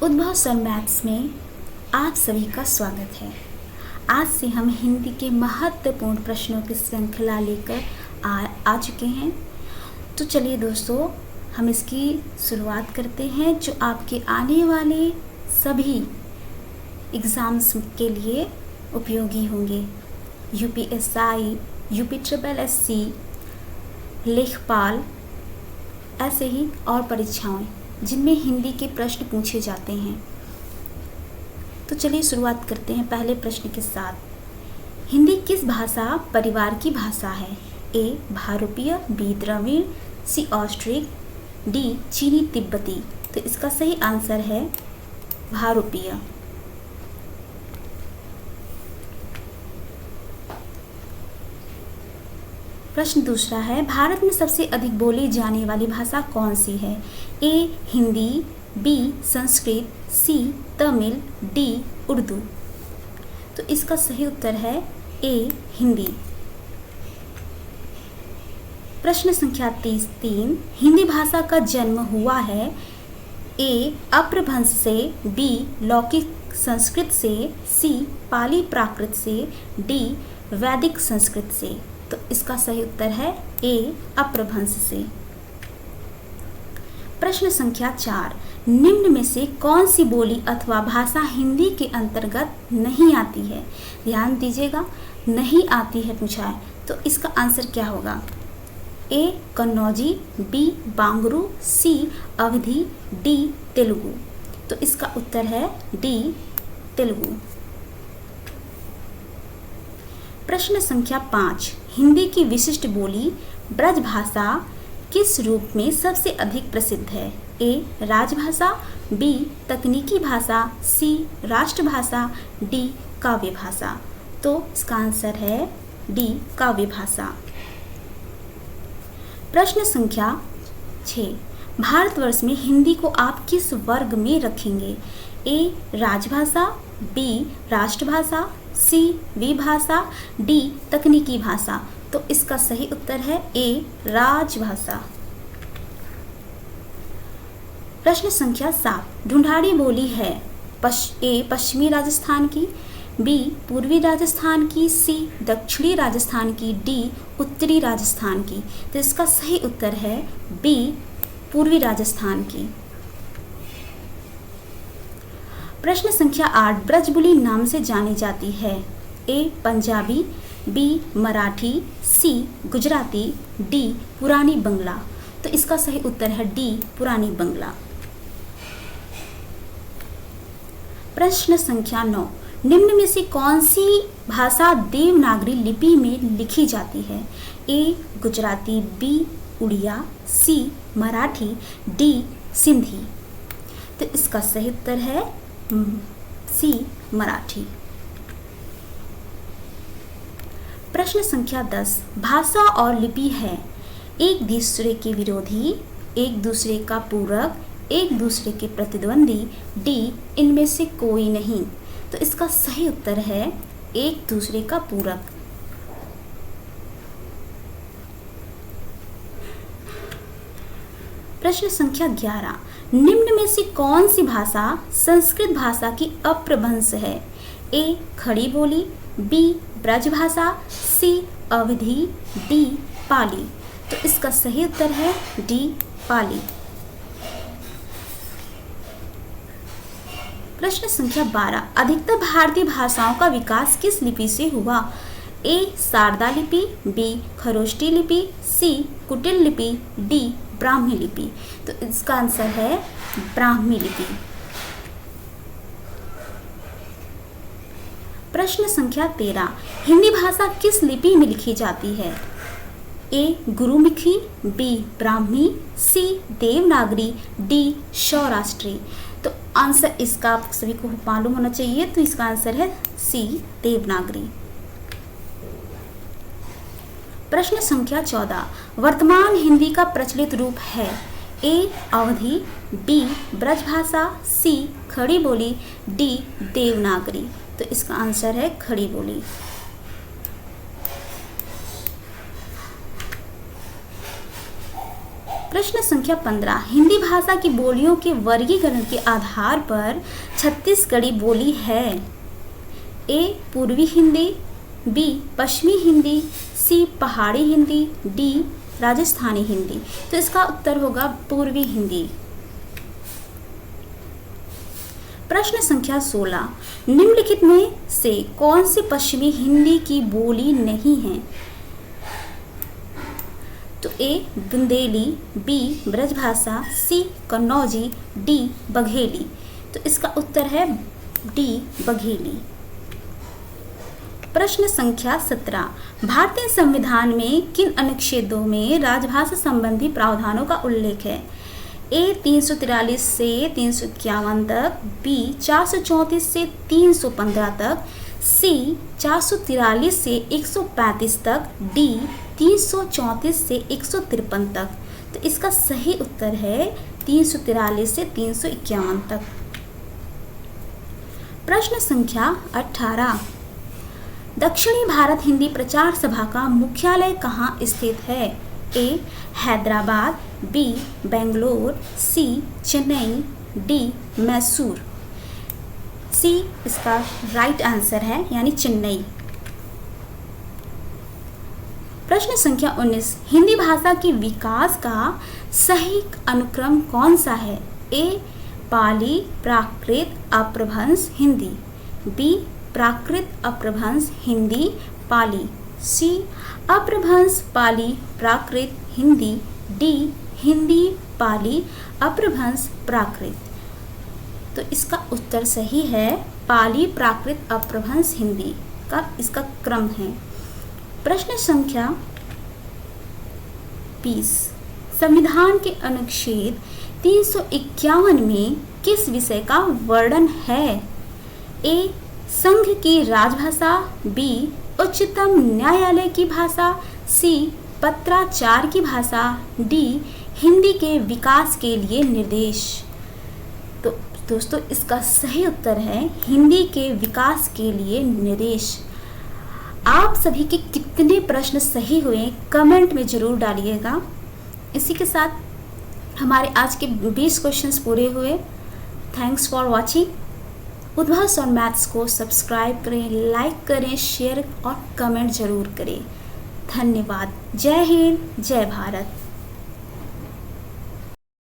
उद्भव sir maths में आप सभी का स्वागत है। आज से हम हिंदी के महत्वपूर्ण प्रश्नों की श्रृंखला लेकर आ चुके हैं। तो चलिए दोस्तों, हम इसकी शुरुआत करते हैं जो आपके आने वाले सभी एग्ज़ाम्स के लिए उपयोगी होंगे। यूपीएसआई, यूपी-SSC, लेखपाल, ऐसे ही और परीक्षाएं जिनमें हिंदी के प्रश्न पूछे जाते हैं। तो चलिए शुरुआत करते हैं पहले प्रश्न के साथ। हिंदी किस भाषा परिवार की भाषा है? ए भारूपीय, बी द्रविड़, सी ऑस्ट्रिक, डी चीनी तिब्बती। तो इसका सही आंसर है भारूपीय। प्रश्न दूसरा है, भारत में सबसे अधिक बोली जाने वाली भाषा कौन सी है? ए हिंदी, बी संस्कृत, सी तमिल, डी उर्दू। तो इसका सही उत्तर है ए हिंदी। प्रश्न संख्या 3, हिंदी भाषा का जन्म हुआ है? ए अप्रभंश से, बी लौकिक संस्कृत से, सी पाली प्राकृत से, डी वैदिक संस्कृत से। तो इसका सही उत्तर है ए अप्रभंश से। प्रश्न संख्या 4, निम्न में से कौन सी बोली अथवा भाषा हिंदी के अंतर्गत नहीं आती है? ध्यान दीजिएगा, नहीं आती है पूछा है, तो इसका आंसर क्या होगा? ए कन्नौजी, बी बांगरू, सी अवधी, डी तेलुगु। तो इसका उत्तर है डी तेलुगु। प्रश्न संख्या 5, हिंदी की विशिष्ट बोली ब्रजभाषा किस रूप में सबसे अधिक प्रसिद्ध है? ए राजभाषा, बी तकनीकी भाषा, सी राष्ट्रभाषा, डी काव्य भाषा। तो इसका आंसर है डी काव्य भाषा। प्रश्न संख्या 6, भारतवर्ष में हिंदी को आप किस वर्ग में रखेंगे? ए राजभाषा, बी राष्ट्रभाषा, सी विभाषा, डी तकनीकी भाषा। तो इसका सही उत्तर है ए राजभाषा। प्रश्न संख्या 7, ढूंढाड़ी बोली है ए पश्चिमी राजस्थान की, बी पूर्वी राजस्थान की, सी दक्षिणी राजस्थान की, डी उत्तरी राजस्थान की। तो इसका सही उत्तर है बी पूर्वी राजस्थान की। प्रश्न संख्या 8, ब्रजबुली नाम से जानी जाती है? ए पंजाबी, बी मराठी, सी गुजराती, डी पुरानी बंगला। तो इसका सही उत्तर है डी पुरानी बंगला। प्रश्न संख्या 9, निम्न में से कौन सी भाषा देवनागरी लिपि में लिखी जाती है? ए गुजराती, बी उड़िया, सी मराठी, डी सिंधी। तो इसका सही उत्तर है सी मराठी। प्रश्न संख्या 10, भाषा और लिपि है एक दूसरे के विरोधी, एक दूसरे का पूरक, एक दूसरे के प्रतिद्वंदी, डी इनमें से कोई नहीं। तो इसका सही उत्तर है एक दूसरे का पूरक। प्रश्न संख्या 11, निम्न में से कौन सी भाषा संस्कृत भाषा की अपभ्रंश है? ए खड़ी बोली, बी ब्रजभाषा, सी अवधी, डी पाली। तो इसका सही उत्तर है डी पाली। प्रश्न संख्या 12, अधिकतर भारतीय भाषाओं का विकास किस लिपि से हुआ? ए शारदा लिपि, बी खरोष्टी लिपि, सी कुटिल लिपि, डी ब्राह्मी लिपि। तो इसका आंसर है ब्राह्मी लिपि। प्रश्न संख्या 13, हिंदी भाषा किस लिपि में लिखी जाती है? ए गुरुमुखी, बी ब्राह्मी, सी देवनागरी, डी सौराष्ट्री। तो आंसर इसका आप सभी को मालूम होना चाहिए, तो इसका आंसर है सी देवनागरी। प्रश्न संख्या 14, वर्तमान हिंदी का प्रचलित रूप है? ए अवधी, बी ब्रजभाषा, सी खड़ी बोली, डी देवनागरी। तो इसका आंसर है खड़ी बोली। प्रश्न संख्या 15, हिंदी भाषा की बोलियों के वर्गीकरण के आधार पर छत्तीसगढ़ी बोली है। ए पूर्वी हिंदी, बी पश्चिमी हिंदी, सी पहाड़ी हिंदी, डी राजस्थानी हिंदी। तो इसका उत्तर होगा पूर्वी हिंदी। प्रश्न संख्या 16, निम्नलिखित में से कौन सी पश्चिमी हिंदी की बोली नहीं है? तो ए बुंदेली, बी ब्रजभाषा, सी कन्नौजी, डी बघेली। तो इसका उत्तर है डी बघेली। प्रश्न संख्या 17, भारतीय संविधान में किन अनुच्छेदों में राजभाषा संबंधी प्रावधानों का उल्लेख है? ए 343 से 351 तक, बी 434 से 315 तक, सी 443 से 135 तक, डी 334 से 153 तक। तो इसका सही उत्तर है 343 से 351 तक। प्रश्न संख्या 18, दक्षिणी भारत हिंदी प्रचार सभा का मुख्यालय कहाँ स्थित है? ए हैदराबाद, बी बेंगलोर, सी चेन्नई, डी मैसूर। सी इसका राइट आंसर है, यानी चेन्नई। प्रश्न संख्या 19, हिंदी भाषा के विकास का सही अनुक्रम कौन सा है? ए पाली प्राकृत अपभ्रंश हिंदी, बी प्राकृत अपभ्रंश हिंदी पाली, सी अपभ्रंश पाली प्राकृत हिंदी, डी हिंदी पाली अपभ्रंश प्राकृत। तो इसका उत्तर सही है पाली प्राकृत अपभ्रंश हिंदी का इसका क्रम है। प्रश्न संख्या 20, संविधान के अनुच्छेद 351 में किस विषय का वर्णन है? ए संघ की राजभाषा, बी उच्चतम न्यायालय की भाषा, सी पत्राचार की भाषा, डी हिंदी के विकास के लिए निर्देश। तो दोस्तों इसका सही उत्तर है हिंदी के विकास के लिए निर्देश। आप सभी के कितने प्रश्न सही हुए कमेंट में ज़रूर डालिएगा। इसी के साथ हमारे आज के 20 क्वेश्चंस पूरे हुए। Thanks for watching. उद्भास और मैथ्स को सब्सक्राइब करें, लाइक करें, शेयर और कमेंट ज़रूर करें। धन्यवाद। जय हिंद, जय भारत।